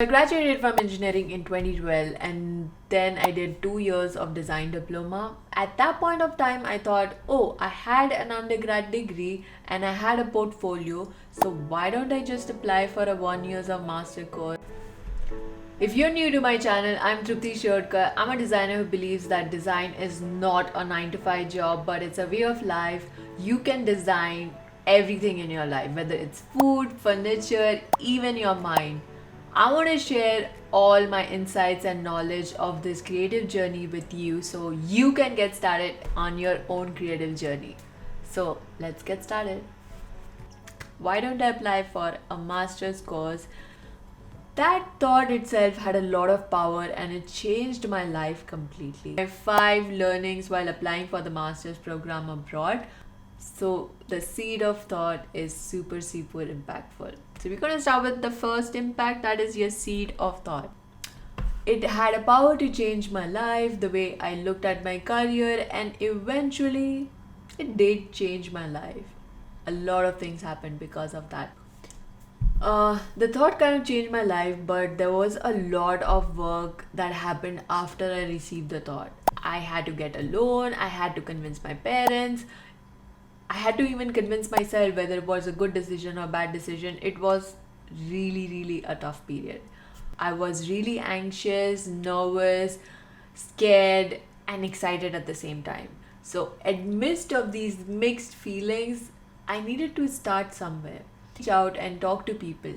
I graduated from engineering in 2012 and then I did 2 years of design diploma. At that point of time, I thought, oh, I had an undergrad degree and I had a portfolio, so why don't I just apply for a 1 years of master course? If you're new to my channel, I'm Trupti. I'm a designer who believes that design is not a 9 to 5 job, but it's a way of life. You can design everything in your life, whether it's food, furniture, even your mind. I want to share all my insights and knowledge of this creative journey with you so you can get started on your own creative journey. So, let's get started. Why don't I apply for a master's course? That thought itself had a lot of power and it changed my life completely. I have 5 learnings while applying for the master's program abroad. So the seed of thought is super impactful. So we're going to start with the first impact, that is your seed of thought. It had a power to change my life, the way I looked at my career, and eventually it did change my life. A lot of things happened because of that. The thought kind of changed my life, but there was a lot of work that happened after I received the thought. I had to get a loan, I had to convince my parents, I had to even convince myself whether it was a good decision or bad decision. It was really a tough period. I was really anxious, nervous, scared, and excited at the same time. So, amidst of these mixed feelings, I needed to start somewhere. Reach out and talk to people.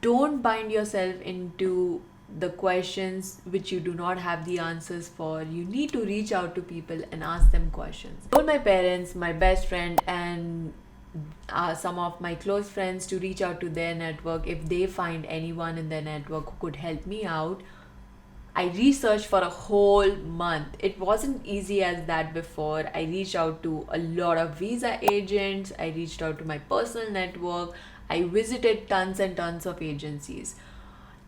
Don't bind yourself into the questions which you do not have the answers for. You need to reach out to people and ask them questions. I told my parents, my best friend, and some of my close friends to reach out to their network if they find anyone in their network who could help me out. I researched for a whole month. It wasn't easy as that before. I reached out to a lot of visa agents. I reached out to my personal network. I visited tons and tons of agencies.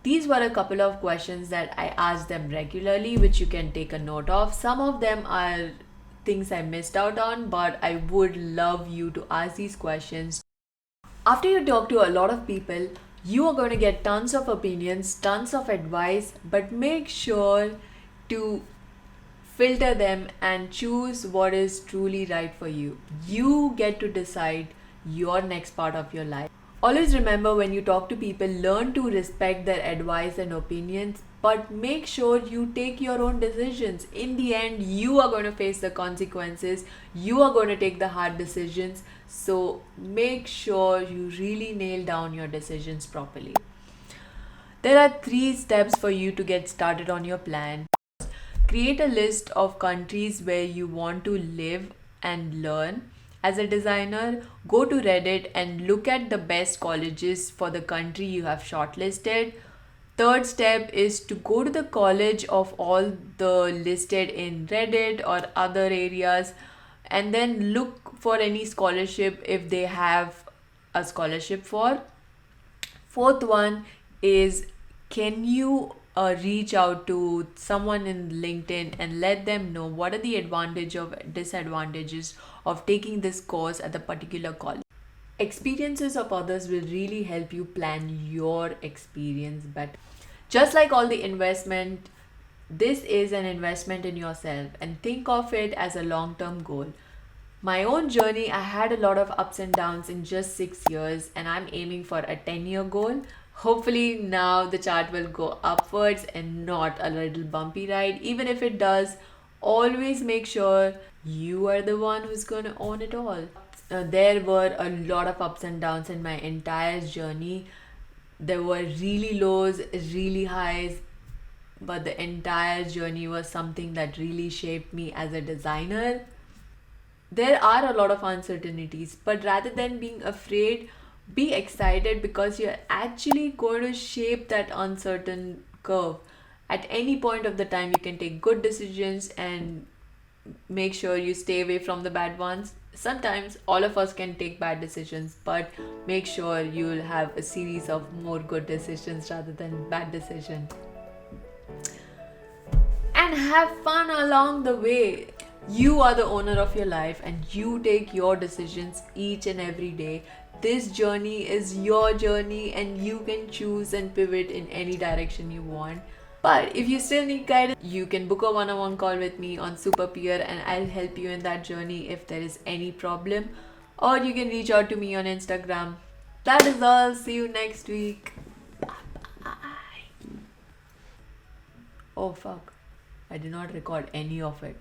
These were a couple of questions that I asked them regularly, which you can take a note of. Some of them are things I missed out on, but I would love you to ask these questions. After you talk to a lot of people, you are going to get tons of opinions, tons of advice, but make sure to filter them and choose what is truly right for you. You get to decide your next part of your life. Always remember, when you talk to people, learn to respect their advice and opinions, but make sure you take your own decisions. In the end, you are going to face the consequences. You are going to take the hard decisions. So make sure you really nail down your decisions properly. There are 3 steps for you to get started on your plan. Create a list of countries where you want to live and learn. As a designer, go to Reddit and look at the best colleges for the country you have shortlisted. Third step is to go to the college of all the listed in Reddit or other areas and then look for any scholarship if they have a scholarship for. Fourth one is, can you reach out to someone in LinkedIn and let them know what are the advantages or disadvantages of taking this course at the particular college. Experiences of others will really help you plan your experience better. Just like all the investment, this is an investment in yourself, and think of it as a long-term goal. My own journey, I had a lot of ups and downs in just 6 years, and I'm aiming for a 10-year goal. Hopefully now the chart will go upwards and not a little bumpy ride. Even if it does, always make sure you are the one who's going to own it all. There were a lot of ups and downs in my entire journey. There were really lows, really highs, but the entire journey was something that really shaped me as a designer. There are a lot of uncertainties, but rather than being afraid, be excited, because you're actually going to shape that uncertain curve. At any point of the time, you can take good decisions and make sure you stay away from the bad ones. Sometimes all of us can take bad decisions, but make sure you'll have a series of more good decisions rather than bad decisions. And have fun along the way. You are the owner of your life and you take your decisions each and every day. this journey is your journey and you can choose and pivot in any direction you want. But if you still need guidance, you can book a one-on-one call with me on Super Peer and I'll help you in that journey if there is any problem. Or you can reach out to me on Instagram. That is all. See you next week. Bye. Oh fuck. I did not record any of it.